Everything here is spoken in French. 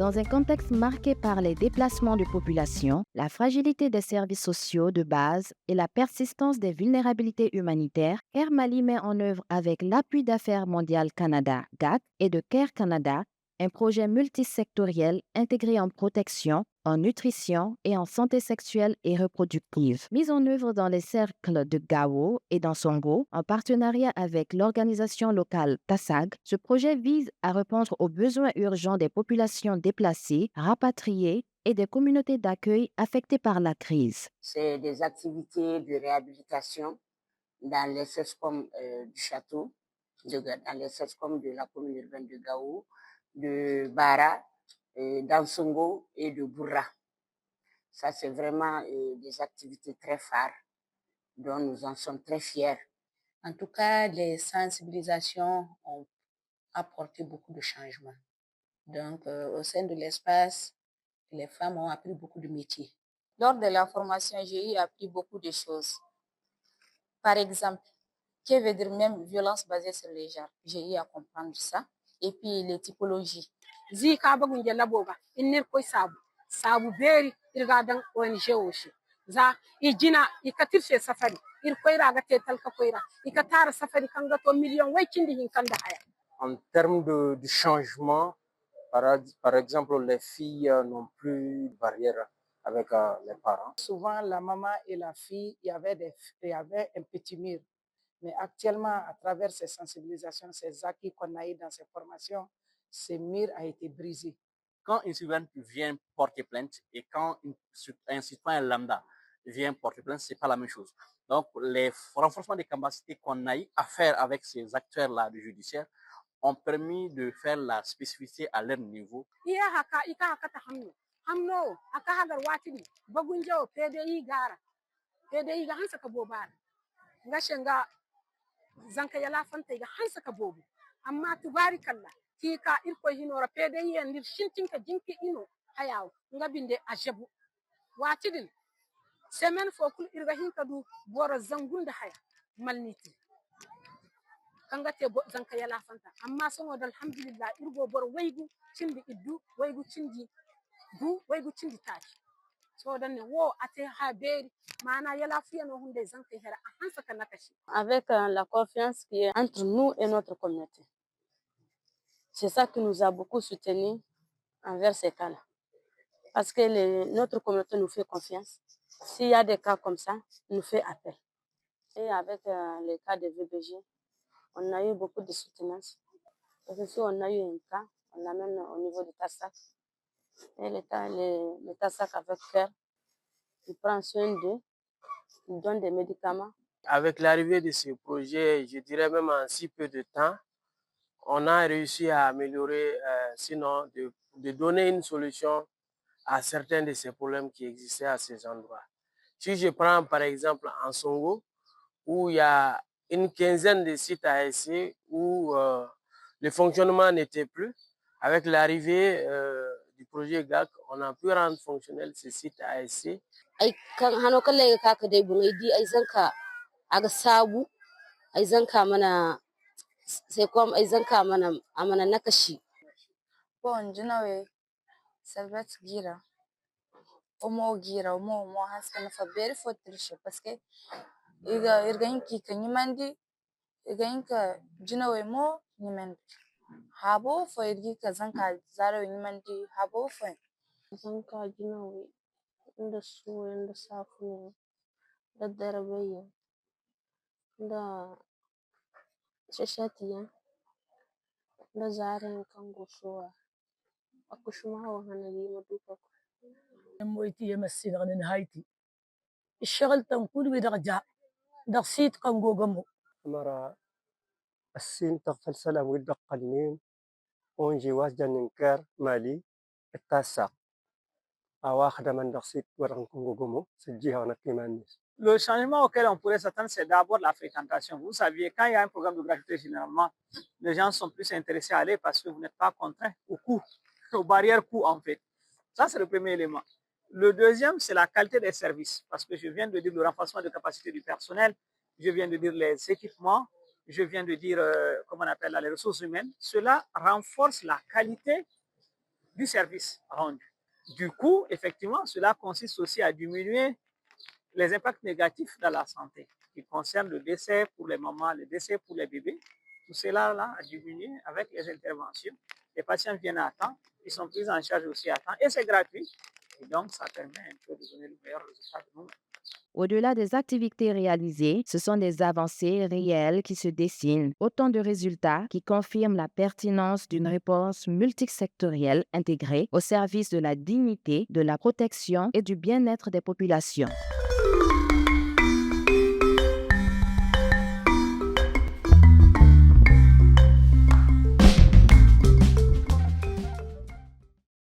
Dans un contexte marqué par les déplacements de population, la fragilité des services sociaux de base et la persistance des vulnérabilités humanitaires, Care Mali met en œuvre avec l'appui d'Affaires mondiales Canada, GAC, et de Care Canada, un projet multisectoriel intégré en protection, en nutrition et en santé sexuelle et reproductive. Mis en œuvre dans les cercles de Gao et dans Songo, en partenariat avec l'organisation locale TASAG, ce projet vise à répondre aux besoins urgents des populations déplacées, rapatriées et des communautés d'accueil affectées par la crise. C'est des activités de réhabilitation dans les SESCOM du château, dans les SESCOM de la commune urbaine de Gao, de Bara, d'Ansongo et de Bourra. Ça, c'est vraiment des activités très phares dont nous en sommes très fiers. En tout cas, les sensibilisations ont apporté beaucoup de changements. Donc, au sein de l'espace, les femmes ont appris beaucoup de métiers. Lors de la formation, j'ai appris beaucoup de choses. Par exemple, que veut dire même violence basée sur les genres? J'ai eu à comprendre ça. Et puis les typologies. Zika bagunja laboga, inner koy sabu. Sabu beri irgadan ONG oshi. Za ijina ikatir she safari. Ir koyra ga tetal ka koyra. Ikatara safari kanga to million way kindi hinkanda haya. En termes de changement, par exemple, les filles n'ont plus de barrière avec les parents. Souvent, la maman et la fille, il y avait un petit mur. Mais actuellement, à travers ces sensibilisations, ces acquis qu'on a eu dans ces formations, ce mur a été brisé. Quand une citoyenne vient porter plainte et quand un citoyen lambda vient porter plainte, c'est pas la même chose. Donc, les renforcements des capacités qu'on a eu à faire avec ces acteurs-là du judiciaire ont permis de faire la spécificité à leur niveau. Hamno aka hagar watini bagunjo PDI gara PDI ga hansa ka bobar ngashenga zanka yala fanta ga hansa ka bobu amma tubarikallah tika irko hinora PDI en dir shintin ka jinki ino hayaw ngabinde ajabu watidin semaine fokul irga hinka du boro zangunda haya malniti kangate zanka yala fanta amma songo alhamdulillah irgo boro waygu cindi iddu waygu cindi waygu cindi taci so dan wo ate ha beri mana yala fiya no hunde zanka hera hansa kana kashi avec la confiance qui est entre nous et notre communauté. C'est ça qui nous a beaucoup soutenu envers ces cas-là. Parce que notre communauté nous fait confiance. S'il y a des cas comme ça, nous fait appel. Et avec les cas de VBG, on a eu beaucoup de soutenance. Parce que si on a eu un cas, on l'amène au niveau de TASAC. Et le TASAC avec cœur, il prend soin d'eux, il donne des médicaments. Avec l'arrivée de ce projet, je dirais même en si peu de temps, on a réussi à améliorer, sinon de donner une solution à certains de ces problèmes qui existaient à ces endroits. Si je prends par exemple en Songo, où il y a une quinzaine de sites ASC où le fonctionnement n'était plus, avec l'arrivée du projet GAC, on a pu rendre fonctionnel ces sites ASC. Ai kan hano kalle ka ka dai bungai di ai zanka aga sabu ai zanka mana sai kuma ai zanka mana amana nakashi. Bon jinawe salvat gira omo gira omo haska na faberi fotriche parce que irga inki kan yimandi irga inka jinawe mo yimandi habo fo irgi ka zanka zaro yimandi habo fo Zanka jinawe inda su inda safu da darbaye da shashatiya da zaren kan goshowa akushuma wa hanali maduka moyti yamsina ganin hayti الشغل تنقول بدرجة دقسيت قنقو قمو مرة السين تغفل سلام ودق قنين ونجي واسدا ننكر مالي التاسع أواخد من دقسيت ورنكو قمو سجيها ونكيمانيس. Le changement auquel on pourrait s'attendre, c'est d'abord la fréquentation. Vous saviez, quand il y a un programme de gratuité, généralement, les gens sont plus intéressés à aller parce que vous n'êtes pas contraints au coût, aux barrières coûts, en fait. Ça, c'est le premier élément. Le deuxième, c'est la qualité des services. Parce que je viens de dire le renforcement de capacité du personnel, je viens de dire les équipements, je viens de dire, comment on appelle là, les ressources humaines. Cela renforce la qualité du service rendu. Du coup, effectivement, cela consiste aussi à diminuer les impacts négatifs dans la santé qui concernent le décès pour les mamans, le décès pour les bébés. Tout cela là, a diminué avec les interventions. Les patients viennent à temps, ils sont pris en charge aussi à temps et c'est gratuit. Et donc, ça permet un peu de donner le meilleur résultat de nous-mêmes. Au-delà des activités réalisées, ce sont des avancées réelles qui se dessinent, autant de résultats qui confirment la pertinence d'une réponse multisectorielle intégrée au service de la dignité, de la protection et du bien-être des populations.